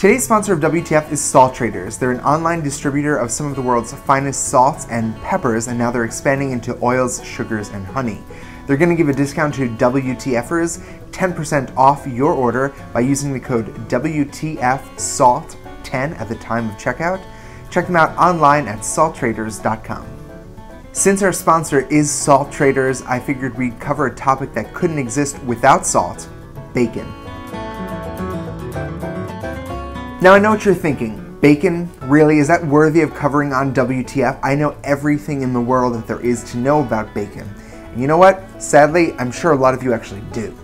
Today's sponsor of WTF is Salt Traders. They're an online distributor of some of the world's finest salts and peppers, and now they're expanding into oils, sugars, and honey. They're going to give a discount to WTFers, 10% off your order by using the code WTFSALT10 at the time of checkout. Check them out online at salttraders.com. Since our sponsor is Salt Traders, I figured we'd cover a topic that couldn't exist without salt: bacon. Now I know what you're thinking. Bacon? Really? Is that worthy of covering on WTF? I know everything in the world that there is to know about bacon. And you know what? Sadly, I'm sure a lot of you actually do.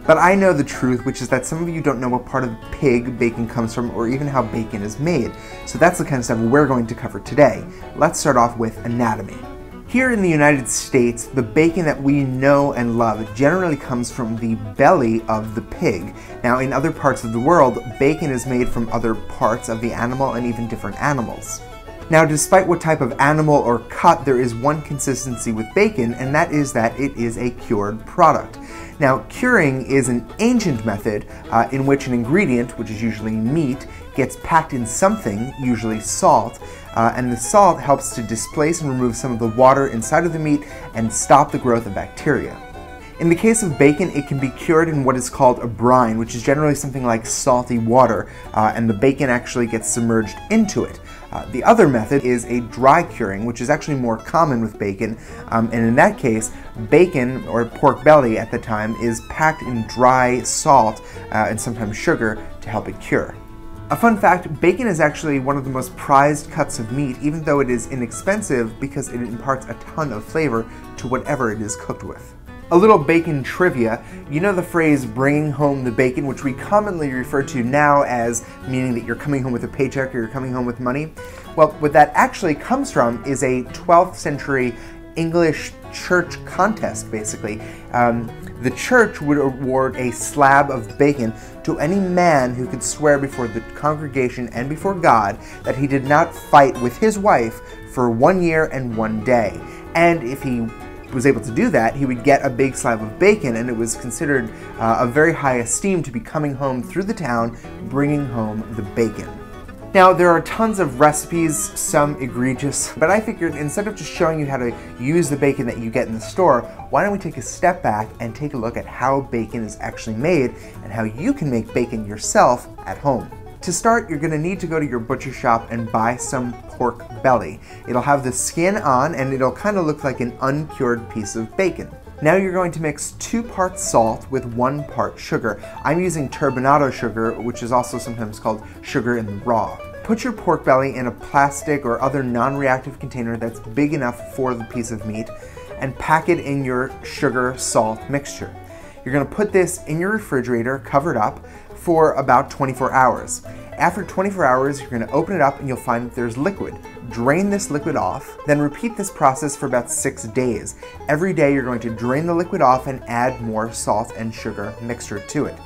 But I know the truth, which is that some of you don't know what part of the pig bacon comes from or even how bacon is made. So that's the kind of stuff we're going to cover today. Let's start off with anatomy. Here in the United States, the bacon that we know and love generally comes from the belly of the pig. Now, in other parts of the world, bacon is made from other parts of the animal and even different animals. Now, despite what type of animal or cut, there is one consistency with bacon, and that is that it is a cured product. Now, curing is an ancient method in which an ingredient, which is usually meat, gets packed in something, usually salt, and the salt helps to displace and remove some of the water inside of the meat and stop the growth of bacteria. In the case of bacon, it can be cured in what is called a brine, which is generally something like salty water, and the bacon actually gets submerged into it. The other method is a dry curing, which is actually more common with bacon, and in that case, bacon, or pork belly at the time, is packed in dry salt and sometimes sugar to help it cure. A fun fact, bacon is actually one of the most prized cuts of meat, even though it is inexpensive because it imparts a ton of flavor to whatever it is cooked with. A little bacon trivia: you know the phrase bringing home the bacon, which we commonly refer to now as meaning that you're coming home with a paycheck or you're coming home with money? Well, what that actually comes from is a 12th century English church contest, basically. The church would award a slab of bacon to any man who could swear before the congregation and before God that he did not fight with his wife for 1 year and 1 day. And if he was able to do that, he would get a big slab of bacon, and it was considered a very high esteem to be coming home through the town, bringing home the bacon. Now, there are tons of recipes, some egregious, but I figured instead of just showing you how to use the bacon that you get in the store, why don't we take a step back and take a look at how bacon is actually made and how you can make bacon yourself at home. To start, you're going to need to go to your butcher shop and buy some pork belly. It'll have the skin on, and it'll kind of look like an uncured piece of bacon. Now you're going to mix 2 parts salt with 1 part sugar. I'm using turbinado sugar, which is also sometimes called sugar in the raw. Put your pork belly in a plastic or other non-reactive container that's big enough for the piece of meat, and pack it in your sugar-salt mixture. You're going to put this in your refrigerator, covered up, for about 24 hours. After 24 hours, you're going to open it up and you'll find that there's liquid. Drain this liquid off, then repeat this process for about 6 days. Every day you're going to drain the liquid off and add more salt and sugar mixture to it.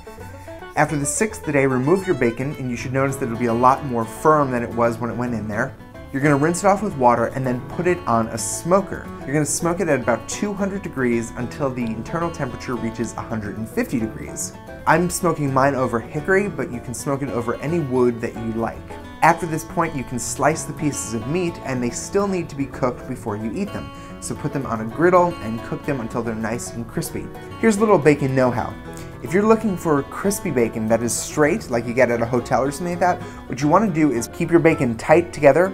After the 6th day, remove your bacon, and you should notice that it'll be a lot more firm than it was when it went in there. You're going to rinse it off with water and then put it on a smoker. You're going to smoke it at about 200 degrees until the internal temperature reaches 150 degrees. I'm smoking mine over hickory, but you can smoke it over any wood that you like. After this point, you can slice the pieces of meat, and they still need to be cooked before you eat them. So put them on a griddle and cook them until they're nice and crispy. Here's a little bacon know-how. If you're looking for crispy bacon that is straight, like you get at a hotel or something like that, what you want to do is keep your bacon tight together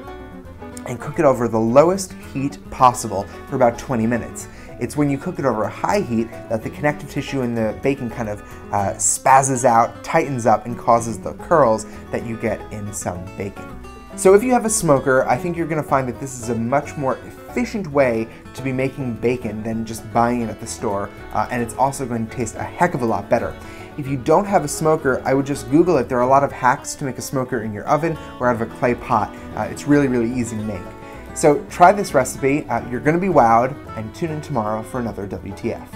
and cook it over the lowest heat possible for about 20 minutes. It's when you cook it over a high heat that the connective tissue in the bacon kind of spazzes out, tightens up, and causes the curls that you get in some bacon. So if you have a smoker, I think you're going to find that this is a much more efficient way to be making bacon than just buying it at the store, and it's also going to taste a heck of a lot better. If you don't have a smoker, I would just Google it. There are a lot of hacks to make a smoker in your oven or out of a clay pot. It's really, really easy to make. So try this recipe, you're going to be wowed, and tune in tomorrow for another WTF.